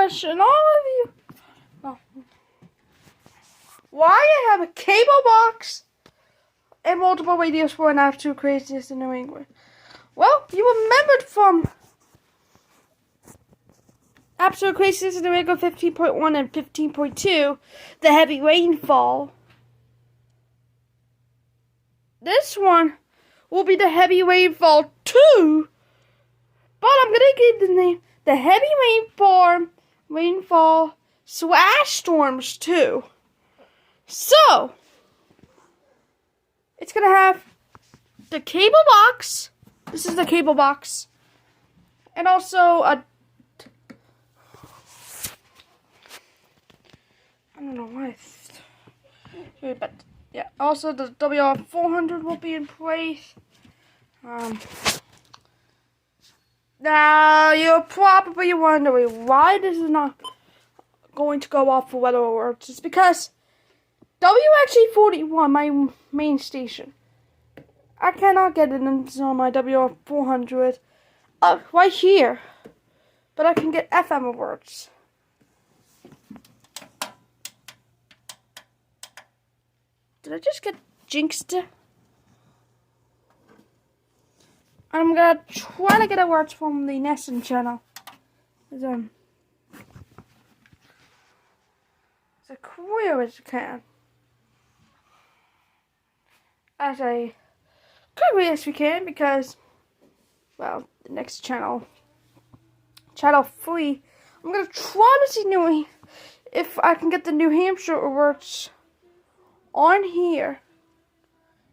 question, all of you. Oh. Why I have a cable box and multiple radios for an absolute craziness in New England? Well, you remembered from Absolute Craziness in New England 15.1 and 15.2, the heavy rainfall. This one will be the heavy rainfall 2, but I'm going to give the name the heavy rainfall / storms 2. So, it's going to have the cable box. This is the cable box. And also a... I don't know why. But, yeah. Also, the WR400 will be in place. Now, you're probably wondering why this is not going to go off for weather alerts. It's because WXG41, my main station, I cannot get it on my WR400 right here, but I can get FM alerts. Did I just get jinxed? I'm gonna try to get alerts from the Nesson channel. As clear as you can. As quickly as we can, because, well, the next channel 3, I'm gonna try to see if I can get the New Hampshire alerts on here.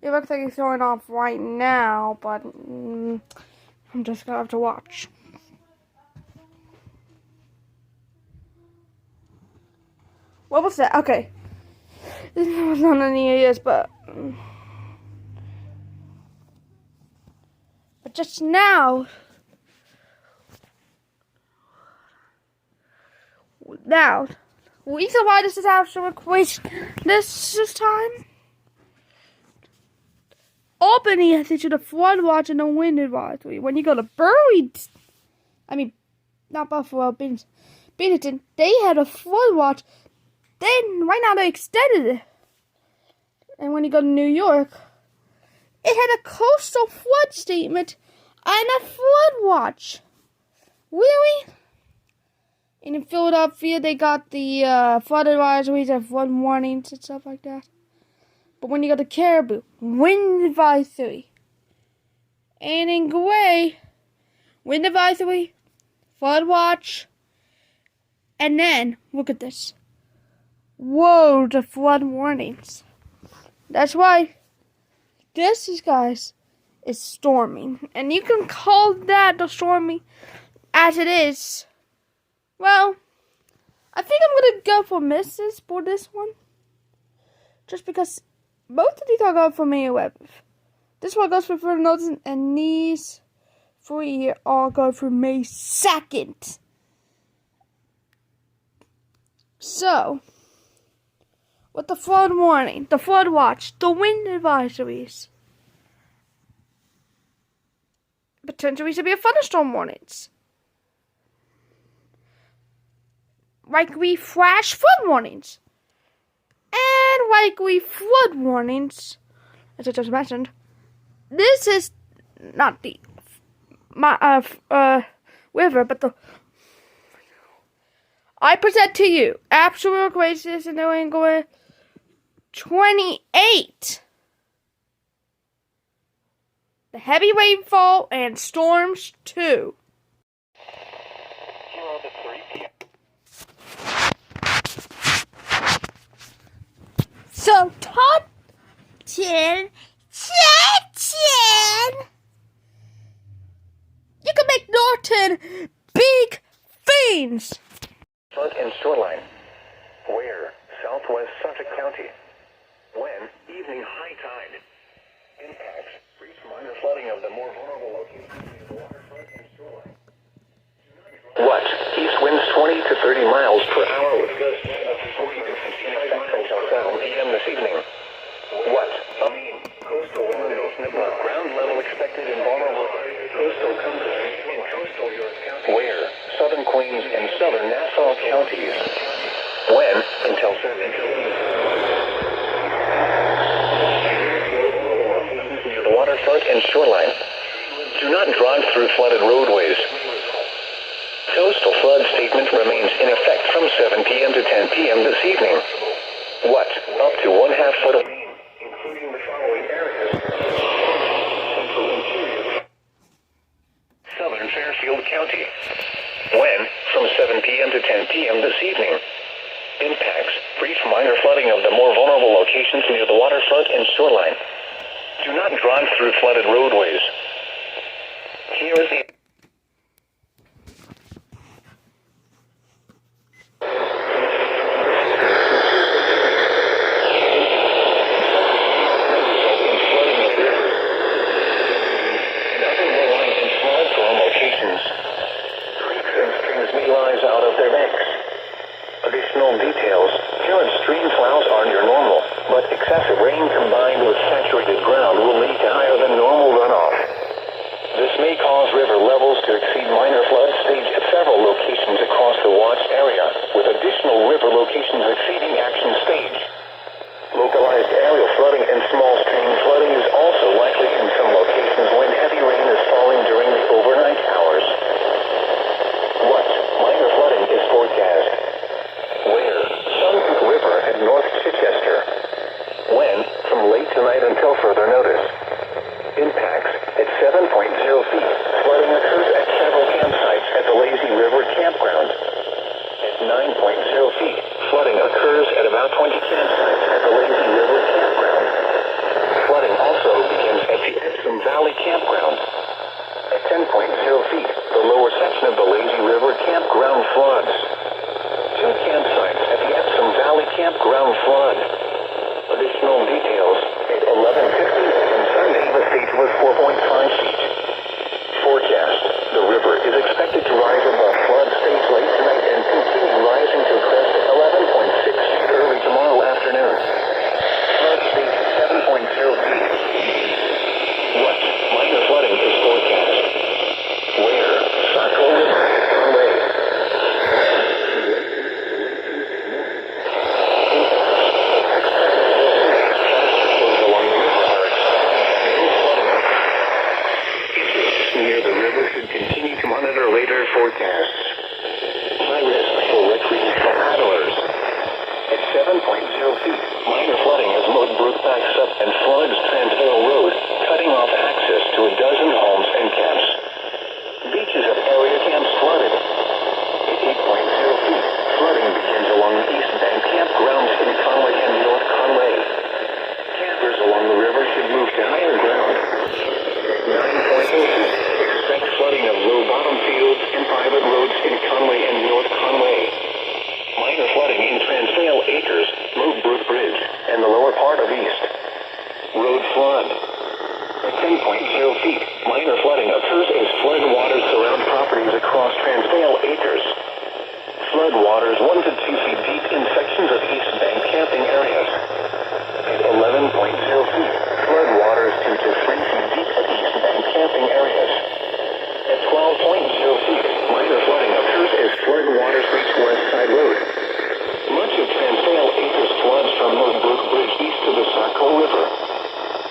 It looks like it's going off right now, but I'm just gonna have to watch. What was that? Okay. This was not any ideas, but just now, the reason why this is actually this time, Albany has issued a flood watch and a wind advisory. When you go to not Buffalo, Bennington, they had a flood watch. Then, right now, they extended it. And when you go to New York, it had a coastal flood statement and a flood watch. Really? And in Philadelphia, they got the flood advisories and flood warnings and stuff like that. But when you go to Caribou, wind advisory. And in Gray, wind advisory, flood watch. And then, look at this. Whoa, the flood warnings. That's why this is storming. And you can call that the storming as it is. Well, I think I'm going to go for misses for this one. Just because both of these are going for May 11th. This one goes for further notice, and these 3 here all go for May 2nd. So, with the flood warning, the flood watch, the wind advisories, potentially severe thunderstorm warnings, likely flash flood warnings, and likely flood warnings, as I just mentioned. This is not the river, but the I present to you absolute craziness in New England 28. The heavy rainfall and storms 2. So, top 10. You can make Norton big fiends. Front and shoreline. Where? Southwest Suffolk County. When? Evening high tide. Impacts. Brief minor flooding of the more vulnerable locations in the waterfront and shoreline. What? East winds 20 to 30 miles per hour with gusts of 40 to 55 miles until 7 p.m. this evening. What? Coastal winds. Ground level expected in vulnerable coastal country in coastal York County. Where? Southern Queens and southern Nassau counties. When until 7. Near the waterfront and shoreline. Do not drive through flooded roadways. Coastal flood statement remains in effect from 7 p.m. to 10 p.m. this evening. What? Up to 1/2 foot of rain, including the following areas. Central interior. Southern Fairfield County. When? From 7 p.m. to 10 p.m. this evening. Impacts: brief minor flooding of the more vulnerable locations near the waterfront and shoreline. Do not drive through flooded roadways. Here is the out of their banks. Additional details: current stream flows are near normal, but excessive rain combined with saturated ground will lead to higher than normal runoff. This may cause river levels to exceed minor flood stage at several locations across the watch area, with additional river locations exceeding action stage. Localized aerial flooding and small stream flooding is also likely in some locations when heavy rain is falling during the overnight hours. What minor flooding is forecast? Where? Suncook River at North Chichester. When? From late tonight until further notice. Impacts: at 7.0 feet, flooding occurs at several campsites at the Lazy River Campground. At 9.0 feet, flooding occurs at about 20 campsites at the Lazy River Campground. Flooding also begins at the Epsom Valley Campground. At 10.0 feet, the lower section of the Lazy River Campground floods. 2 campsites at the Epsom Valley Campground flood. Additional details: at 11:50 a.m. Sunday, the stage was 4.5 feet. Forecast: the river is expected to rise above flood stage late tonight and continue rising to a crest at 11.6 feet early tomorrow afternoon. Flood stage 7.0 feet. What minor flooding is forecast? Where? Saco River, Conway. Near the river should continue to monitor later forecasts. High risk for recreational paddlers. At 7.0 feet, minor flooding as Mud Brook backs up and floods Transvail Road, cutting off access to a dozen homes and camps. Beaches of area camps flooded. At 8.0 feet, flooding begins along the East Bank campgrounds in Conway and North Conway. Campers along the river should move to higher ground. At 9.0 feet, expect flooding of low bottom fields and private roads in Conway and North Conway. Minor flooding in Transvail Acres, Moat Brook Bridge, and the lower part of East. Road flood. At 10.0 feet, minor flooding occurs as flood waters surround properties across Transvail Acres. Flood waters 1 to 2 feet deep in sections of East Bank camping areas. At 11.0 feet, flood waters 2 to 3 feet deep at East Bank camping areas. At 12.0 feet, minor flooding occurs as flood waters reach West Side Road. Much of Transvail Acres floods from Moat Brook Bridge east to the Saco River.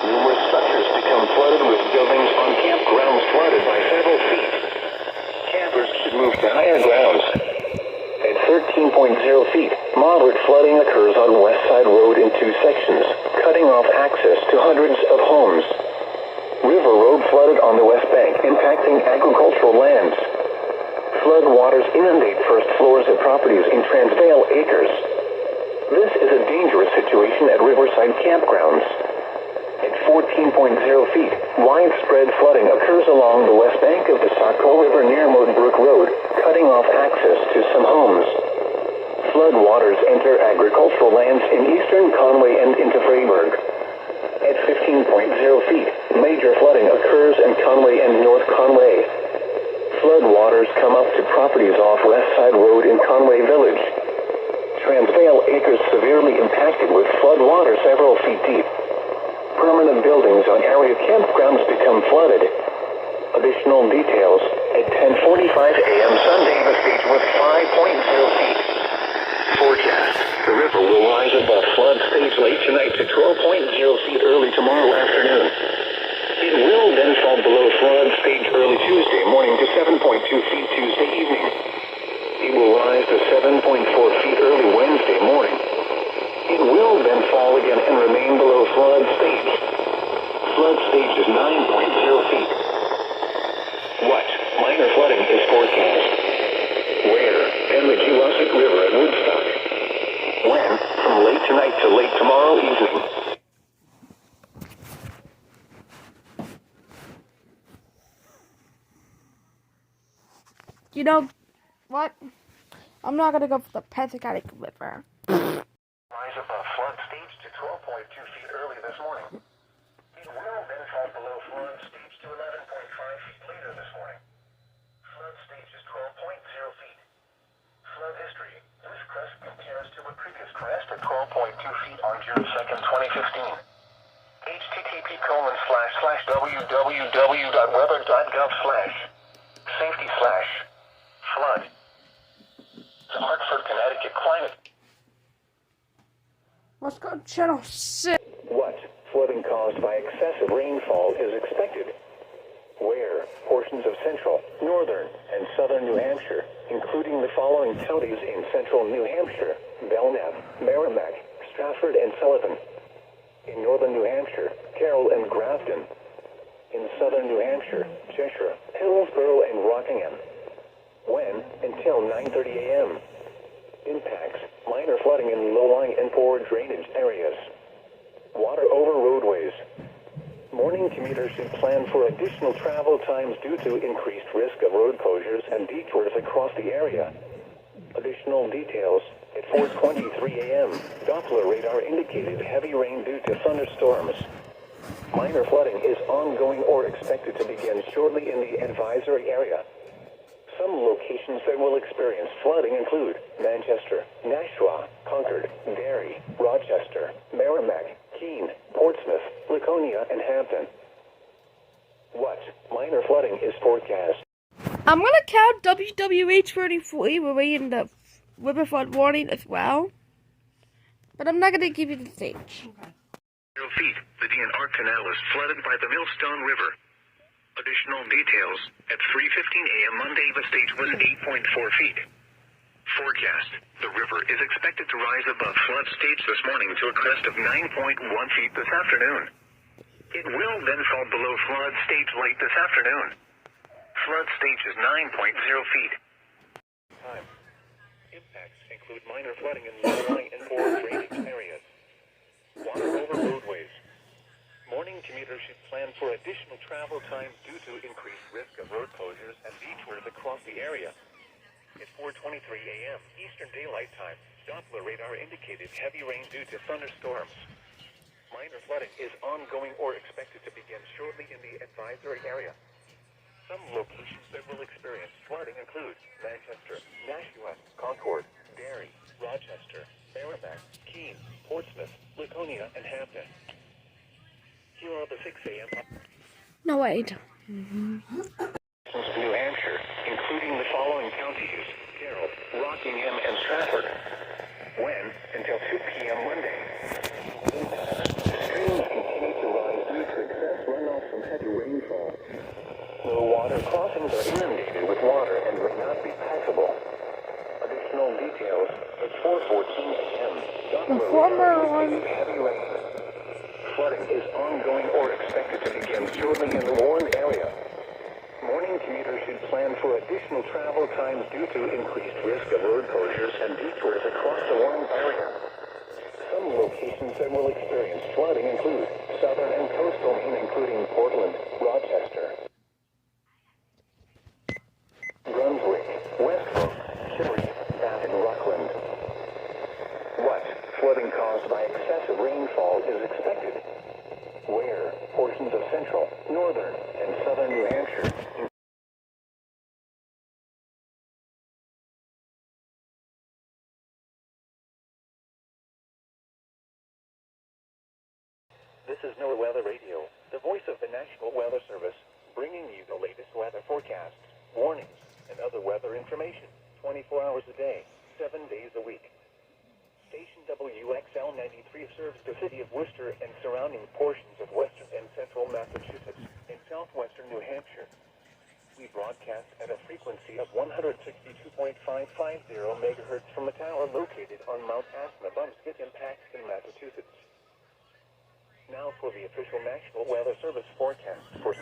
Numerous structures become flooded with buildings on campgrounds flooded by several feet. Campers should move to higher grounds. At 13.0 feet, moderate flooding occurs on West Side Road in 2 sections, cutting off access to hundreds of homes. River Road flooded on the West Bank, impacting agricultural lands. Flood waters inundate first floors of properties in Transvail Acres. This is a dangerous situation at riverside campgrounds. At 14.0 feet, widespread flooding occurs along the west bank of the Saco River near Moat Brook Road, cutting off access to some homes. Flood waters enter agricultural lands in eastern Conway and into Freyberg. At 15.0 feet, major flooding occurs in Conway and North Conway. Flood waters come up to properties off West Side Road in Conway Village. Transvail Acres severely impacted with flood water several feet deep. Permanent buildings on area campgrounds become flooded. Additional details: at 10:45 a.m. Sunday, the stage was 5.0 feet. stage late tonight to 12.0 feet early tomorrow afternoon. It will then fall below flood stage early Tuesday morning to 7.2 feet Tuesday evening. It will rise to 7.4 feet early Wednesday morning. It will then fall again and remain below flood stage. Flood stage is 9.0 feet. What minor flooding is forecast? Where? And the Jurassic River at Woodstock. When? From late tonight to late tomorrow evening. You know what? I'm not gonna go for the Pacific River. Rise above flood stage to 12.2 feet early this morning. It will then fall below flood stage to 11.5 feet later this morning. Flood stage is 12.0 feet. Flood history. This crest compares to a previous crest at 12.2 feet on June 2nd, 2015. http://www.weather.gov/safety/flood. Hartford, Connecticut climate. Let's go to channel 6. What flooding caused by excessive rainfall is expected? Where? Portions of central, northern, and southern New Hampshire, including the following counties in central New Hampshire: Belknap, Merrimack, Stratford, and Sullivan. In northern New Hampshire, Carroll and Grafton. In southern New Hampshire, Cheshire, Hillsborough, and Rockingham. When? Until 9:30 a.m. Impacts: minor flooding in low-lying and poor drainage areas. Water over roadways. Morning commuters should plan for additional travel times due to increased risk of road closures and detours across the area. Additional details: at 4:23 a.m., Doppler radar indicated heavy rain due to thunderstorms. Minor flooding is ongoing or expected to begin shortly in the advisory area. Some locations that will experience flooding include Manchester, Nashua, Concord, Derry, Rochester, Merrimack, Keene, Portsmouth, Laconia, and Hampton. What minor flooding is forecast? I'm gonna count WWH33. We're reading the river flood warning as well, but I'm not gonna give you the stage. 0 feet. The DNR Canal is flooded by the Millstone River. Additional details: at 3:15 a.m. Monday, the stage was 8.4 feet. Forecast: the river is expected to rise above flood stage this morning to a crest of 9.1 feet this afternoon. It will then fall below flood stage late this afternoon. Flood stage is 9.0 feet. Time. Impacts include minor flooding in low-lying and poor drainage areas. Water over roadways. Morning commuters should plan for additional travel time due to increased risk of road closures and detours across the area. At 4:23 a.m. Eastern Daylight Time, Doppler radar indicated heavy rain due to thunderstorms. Minor flooding is ongoing or expected to begin shortly in the advisory area. Some locations that will experience flooding include Manchester, Nashua, Concord, Derry, Rochester, Merrimack, Keene, Portsmouth, Laconia, and Hampton. Here are the 6 a.m. No, wait. New Hampshire, including the following counties: Carroll, Rockingham, and Stratford. When? Until 2 p.m. Monday. Streams continue to rise due to excess runoff from heavy rainfall. Low water crossings are inundated with water and may not be passable. Additional details: at 4:14 a.m. The former one. Heavy rain. Flooding is ongoing or expected to begin shortly in the warned area. Morning commuters should plan for additional travel times due to increased risk of road closures and detours across the warned area. Some locations that will experience flooding include southern and coastal Maine, including Portland, Rochester, Brunswick, Westbrook, Kittery, Bath, and Rockland. What flooding caused by excessive rainfall is expected? Where? Portions of central, northern, and southern New Hampshire. This is NOAA Weather Radio, the voice of the National Weather Service, bringing you the latest weather forecasts, warnings, and other weather information 24 hours a day, 7 days a week. Station WXL 93 serves the city of Worcester and surrounding portions of western and central Massachusetts and southwestern New Hampshire. We broadcast at a frequency of 162.550 megahertz from a tower located on Mount Assinabumskit in Paxton, Massachusetts. Now for the official National Weather Service forecast for